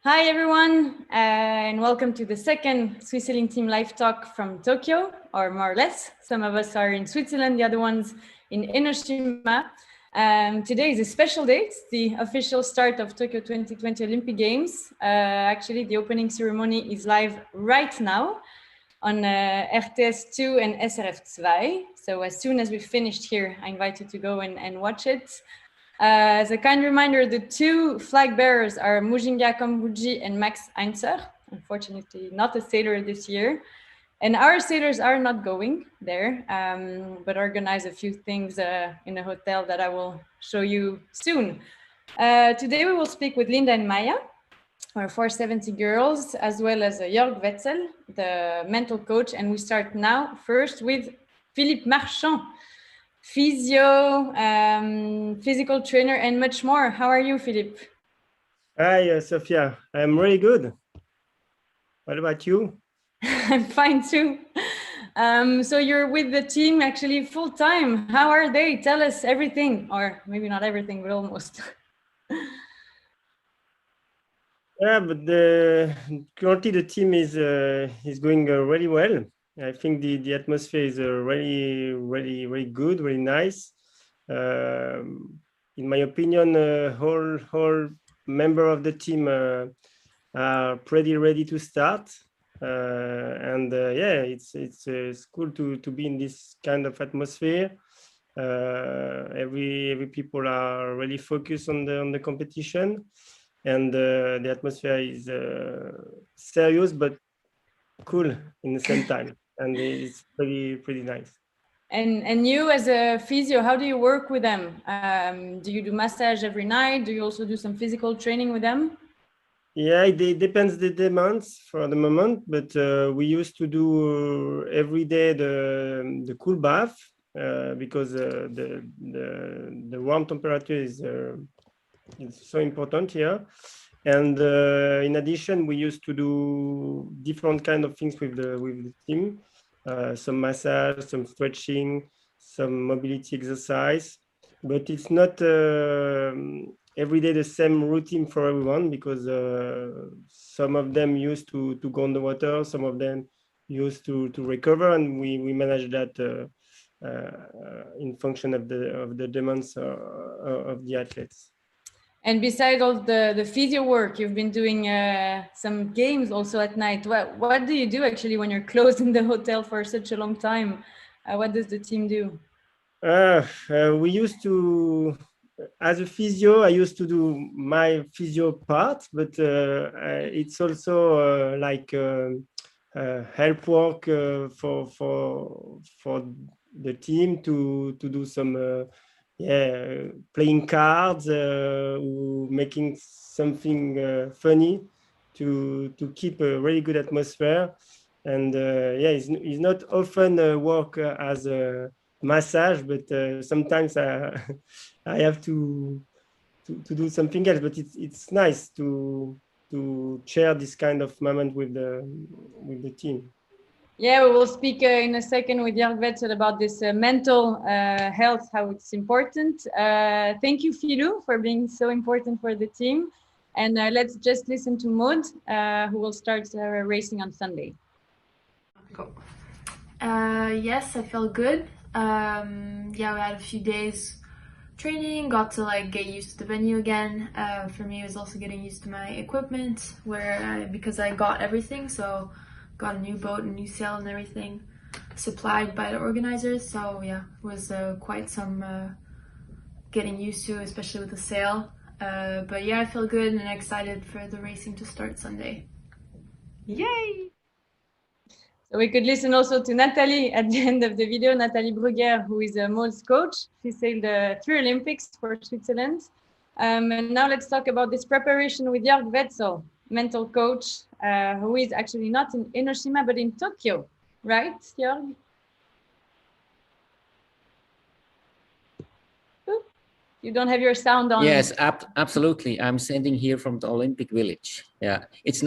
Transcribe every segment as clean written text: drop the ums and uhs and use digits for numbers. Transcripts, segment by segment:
Hi everyone, and welcome to the second Switzerland Team Live Talk from Tokyo, or more or less. Some of us are in Switzerland, the other ones in Enoshima. Today is a special day. It's the official start of Tokyo 2020 Olympic Games. Actually, the opening ceremony is live right now on RTS2 and SRF2. So as soon as we finished here, I invite you to go and watch it. As a kind reminder, the two flag bearers are Mujinga Kambuji and Max Einzer. Unfortunately, not a sailor this year. And our sailors are not going there, but organize a few things in a hotel that I will show you soon. Today we will speak with Linda and Maya, our 470 girls, as well as Jörg Wetzel, the mental coach. And we start now first with Philippe Marchand, physio, physical trainer, and much more. How are you, Philippe? Hi, Sophia. I'm really good. What about you? I'm fine too. So you're with the team actually full time. How are they? Tell us everything, or maybe not everything, but almost. Yeah, but currently the team is going really well. I think the atmosphere is really good, really nice. In my opinion, whole member of the team are pretty ready to start. Yeah, it's cool to be in this kind of atmosphere. Every people are really focused on the competition, and the atmosphere is serious but cool in the same time, and it's pretty nice. And you as a physio, how do you work with them? Do you do massage every night? Do you also do some physical training with them? Yeah, it depends the demands for the moment, but we used to do every day the cool bath because the warm temperature is so important here. And in addition, we used to do different kind of things with the team, some massage, some stretching, some mobility exercise. But it's not every day the same routine for everyone, because some of them used to go on the water, some of them used to recover, and we manage that in function of the demands of the athletes. And besides all the physio work, you've been doing some games also at night. What do you do actually when you're closed in the hotel for such a long time? What does the team do? We used to, as a physio, I used to do my physio part, but it's also help work for the team to do some playing cards, making something funny to keep a really good atmosphere. And it's not often work as a massage, but sometimes I have to do something else. But it's nice to share this kind of moment with the team. Yeah, we will speak in a second with Jörg Wetzel about this mental health, how it's important. Thank you, Filou, for being so important for the team. And let's just listen to Maud, who will start racing on Sunday. Cool. Yes, I felt good. Yeah, we had a few days training, got to get used to the venue again. For me, it was also getting used to my equipment, because I got everything, so got a new boat, a new sail and everything supplied by the organizers. So yeah, it was quite some getting used to, especially with the sail. But yeah, I feel good and excited for the racing to start Sunday. Yay! So we could listen also to Nathalie at the end of the video, Nathalie Brugger, who is Maud's coach. She sailed 3 Olympics for Switzerland. And now let's talk about this preparation with Jörg Wetzel, mental coach, who is actually not in Enoshima, but in Tokyo, right, Jörg? You don't have your sound on. Yes, absolutely. I'm sending here from the Olympic Village. Yeah, it's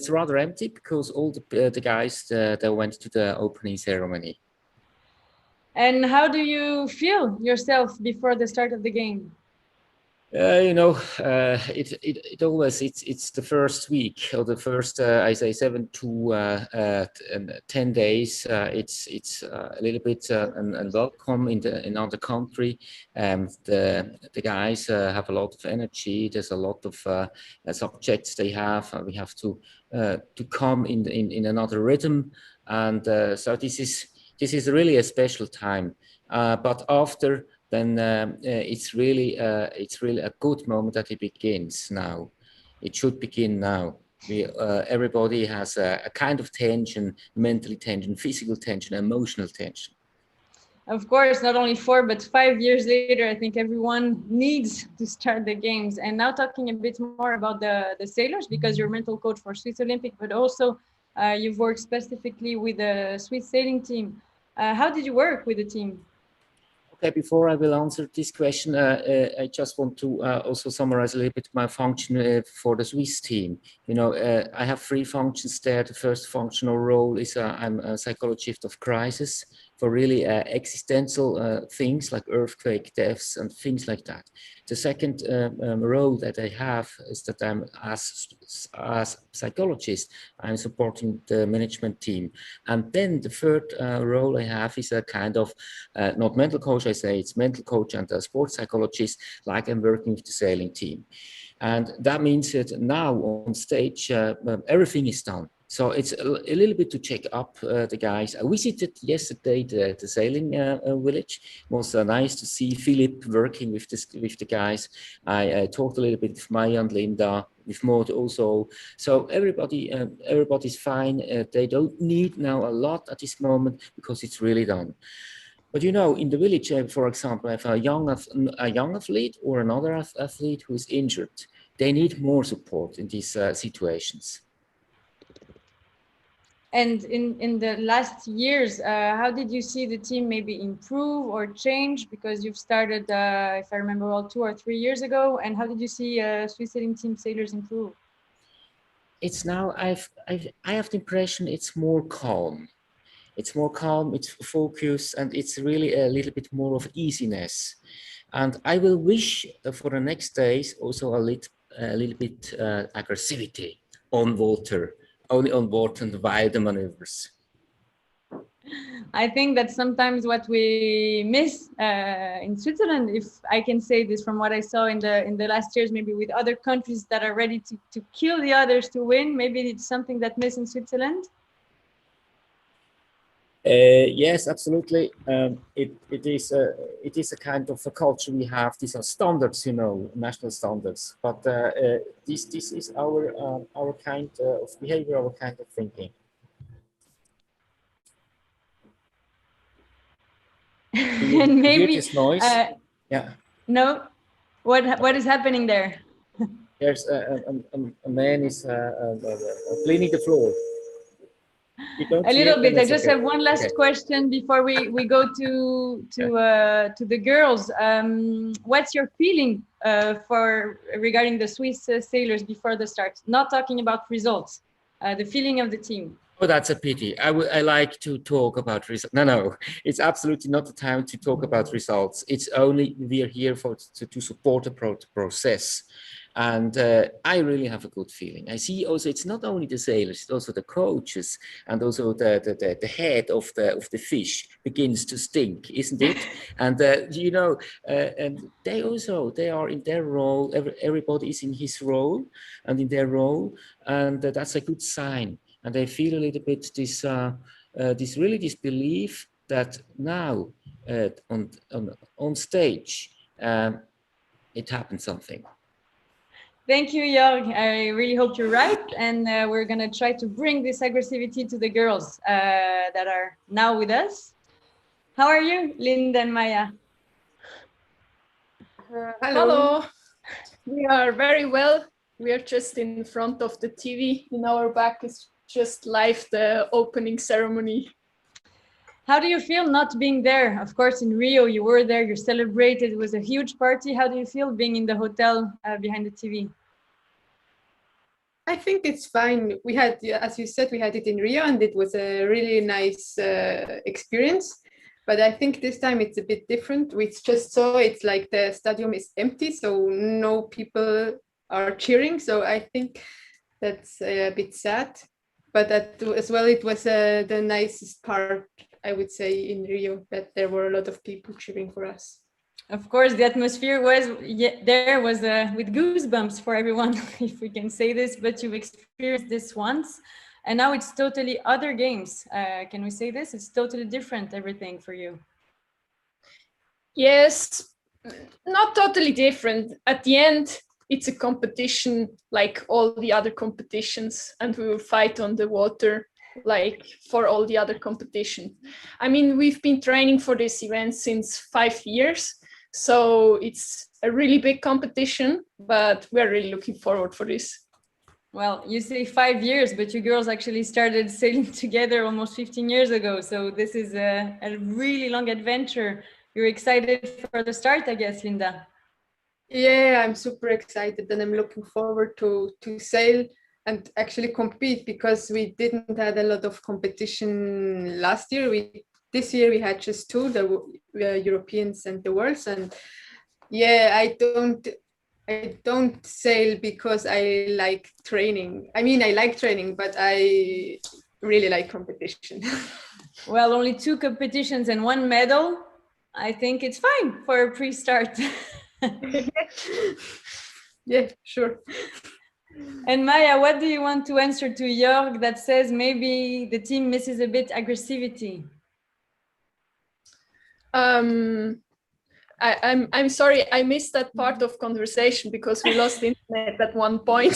rather empty because all the guys they went to the opening ceremony. And how do you feel yourself before the start of the game? It always it's the first week or the first I say 7 to 10 days. It's a little bit and welcome in another country. The guys have a lot of energy. There's a lot of subjects they have. We have to come in another rhythm, and so this is really a special time. But after then it's really a good moment that it begins now. It should begin now. Everybody has a kind of tension, mentally tension, physical tension, emotional tension. Of course, not only 4, but 5 years later, I think everyone needs to start the games. And now talking a bit more about the sailors, because you're mental coach for Swiss Olympic, but also you've worked specifically with the Swiss sailing team. How did you work with the team? Okay, before I will answer this question, I just want to also summarize a little bit my function for the Swiss team. I have 3 functions there. The first functional role is I'm a psychologist of crisis for really existential things like earthquake, deaths, and things like that. The second role that I have is that I'm as psychologist, I'm supporting the management team. And then the third role I have is a kind of not mental coach, I say it's mental coach and a sports psychologist, like I'm working with the sailing team. And that means that now on stage, everything is done. So it's a little bit to check up the guys. I visited yesterday the sailing village. It was nice to see Philip working with the guys. I talked a little bit with Maya and Linda, with Maud also. So everybody's fine. They don't need now a lot at this moment because it's really done. But in the village, for example, if a young athlete or another athlete who is injured, they need more support in these situations. And in the last years, how did you see the team maybe improve or change? Because you've started, if I remember well, 2 or 3 years ago. And how did you see Swiss sailing team sailors improve? It's now, I have the impression it's more calm. It's more calm, it's focused, and it's really a little bit more of easiness. And I will wish for the next days also a little bit aggressivity on water, only on water and via the maneuvers. I think that's sometimes what we miss in Switzerland, if I can say this from what I saw in the last years, maybe with other countries that are ready to kill the others to win. Maybe it's something that miss in Switzerland. Yes, absolutely. It is a kind of a culture we have. These are standards, national standards. But this is our kind of behavior, our kind of thinking. And maybe hear this noise? Yeah. No. What is happening there? There's a man is cleaning the floor. A little bit. I just have one last question before we go to the girls. What's your feeling regarding the Swiss sailors before the start? Not talking about results, the feeling of the team. Oh, that's a pity. I like to talk about results. No, it's absolutely not the time to talk about results. It's only we are here to support the process. And I really have a good feeling. I see also it's not only the sailors, it's also the coaches, and also the head of the fish begins to stink, isn't it? And and they are in their role. Everybody is in his role and in their role, and that's a good sign. And I feel a little bit this belief that now on stage it happened something. Thank you, Jörg. I really hope you're right. And we're going to try to bring this aggressivity to the girls that are now with us. How are you, Linda and Maya? Hello. We are very well. We are just in front of the TV. In our back is just live the opening ceremony. How do you feel not being there? Of course, in Rio, you were there, you celebrated, it was a huge party. How do you feel being in the hotel behind the TV? I think it's fine. We had, as you said, we had it in Rio and it was a really nice experience. But I think this time it's a bit different. We just saw it's like the stadium is empty, so no people are cheering. So I think that's a bit sad. But that as well, it was the nicest part, I would say, in Rio, that there were a lot of people cheering for us. Of course, the atmosphere was there was with goosebumps for everyone, if we can say this. But you've experienced this once, and now it's totally other games. Can we say this? It's totally different, everything for you. Yes, not totally different. At the end, it's a competition like all the other competitions, and we will fight on the water like for all the other competitions. I mean, we've been training for this event since 5 years, so it's a really big competition, but we're really looking forward for this. Well, you say 5 years, but you girls actually started sailing together almost 15 years ago. So this is a really long adventure. You're excited for the start, I guess, Linda. Yeah, I'm super excited, and I'm looking forward to sail and actually compete, because we didn't have a lot of competition last year. This year we had just two, the Europeans and the Worlds, and yeah, I don't sail because I like training. I mean, I like training, but I really like competition. Well, only 2 competitions and 1 medal. I think it's fine for a pre-start. Yeah, sure. And Maya, what do you want to answer to Jörg that says maybe the team misses a bit aggressivity? I'm sorry, I missed that part of conversation because we lost internet at one point.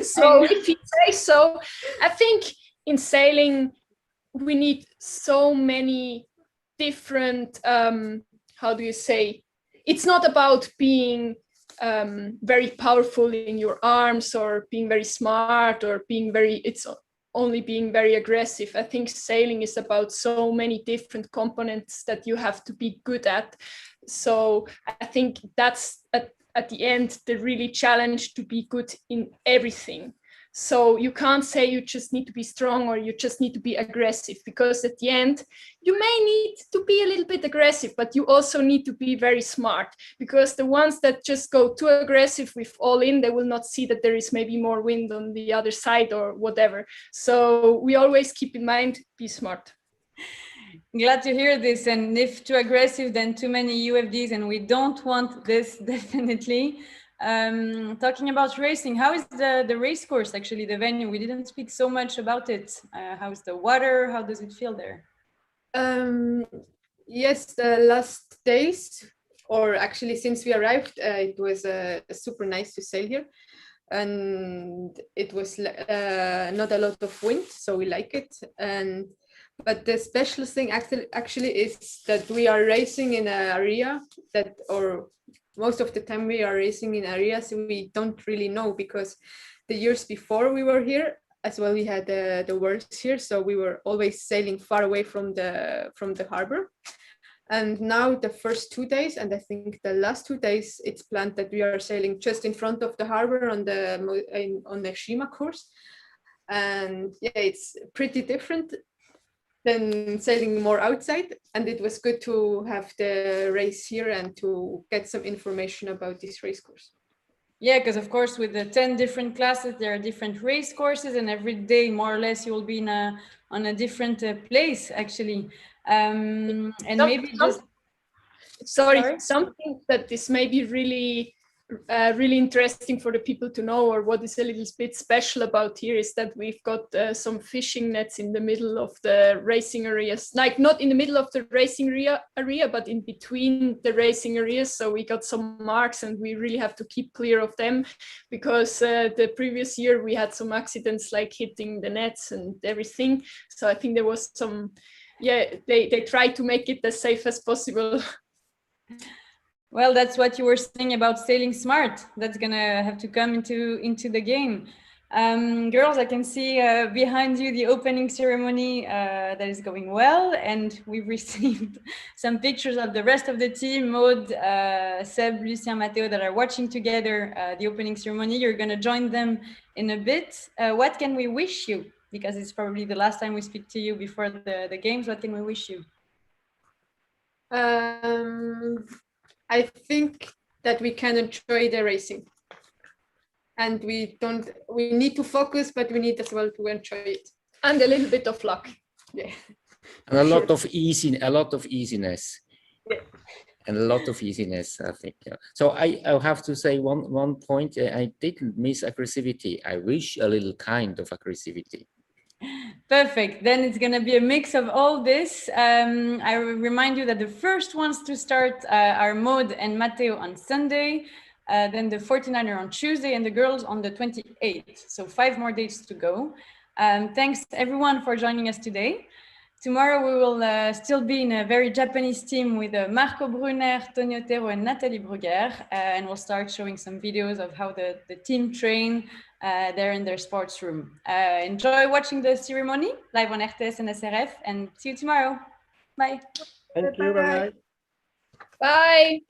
So if you say so, I think in sailing we need so many different, how do you say, it's not about being very powerful in your arms or being very smart or it's only being very aggressive. I think sailing is about so many different components that you have to be good at. So I think that's at the end the really challenge, to be good in everything. So you can't say you just need to be strong or you just need to be aggressive, because at the end you may need to be a little bit aggressive, but you also need to be very smart, because the ones that just go too aggressive with all in, they will not see that there is maybe more wind on the other side or whatever. So we always keep in mind, be smart. Glad to hear this. And if too aggressive, then too many UFDs, and we don't want this, definitely. Talking about racing, how is the race course, actually, the venue? We didn't speak so much about it. How's the water? How does it feel there? Yes, the last days, or actually since we arrived, it was super nice to sail here, and it was not a lot of wind, so we like it. But the special thing actually is that we are racing in an area that, or most of the time we are racing in areas we don't really know, because the years before we were here as well, we had the Worlds here, so we were always sailing far away from the harbor. And now the first 2 days, and I think the last 2 days, it's planned that we are sailing just in front of the harbor on the Enoshima course. And yeah, it's pretty different than sailing more outside, and it was good to have the race here and to get some information about this race course. Yeah, because of course with the 10 different classes, there are different race courses, and every day more or less you will be on a different place, actually. And maybe just sorry, something that is maybe really interesting for the people to know, or what is a little bit special about here, is that we've got some fishing nets in the middle of the racing areas, like not in the middle of the racing area, but in between the racing areas. So we got some marks, and we really have to keep clear of them, because the previous year we had some accidents, like hitting the nets and everything. So I think there was some, yeah, they tried to make it as safe as possible. Well, that's what you were saying about sailing smart. That's gonna have to come into the game. Girls, I can see behind you the opening ceremony that is going well, and we've received some pictures of the rest of the team, Maud, Seb, Lucien, Matteo, that are watching together the opening ceremony. You're gonna join them in a bit. What can we wish you? Because it's probably the last time we speak to you before the games. What can we wish you? I think that we can enjoy the racing, and we need to focus, but we need as well to enjoy it. And a little bit of luck. Yeah. And a lot of easiness. Yeah. And a lot of easiness, I think. Yeah. So I have to say one point. I didn't miss aggressivity. I wish a little kind of aggressivity. Perfect. Then it's going to be a mix of all this. I will remind you that the first ones to start are Maud and Matteo on Sunday, then the 49er on Tuesday, and the girls on the 28th. So 5 more days to go. Thanks everyone for joining us today. Tomorrow we will still be in a very Japanese team with Marco Brunner, Tonio Otero, and Nathalie Bruguer, and we'll start showing some videos of how the team train there in their sports room. Enjoy watching the ceremony live on RTS and SRF, and see you tomorrow. Bye. Thank you. Bye-bye. Bye.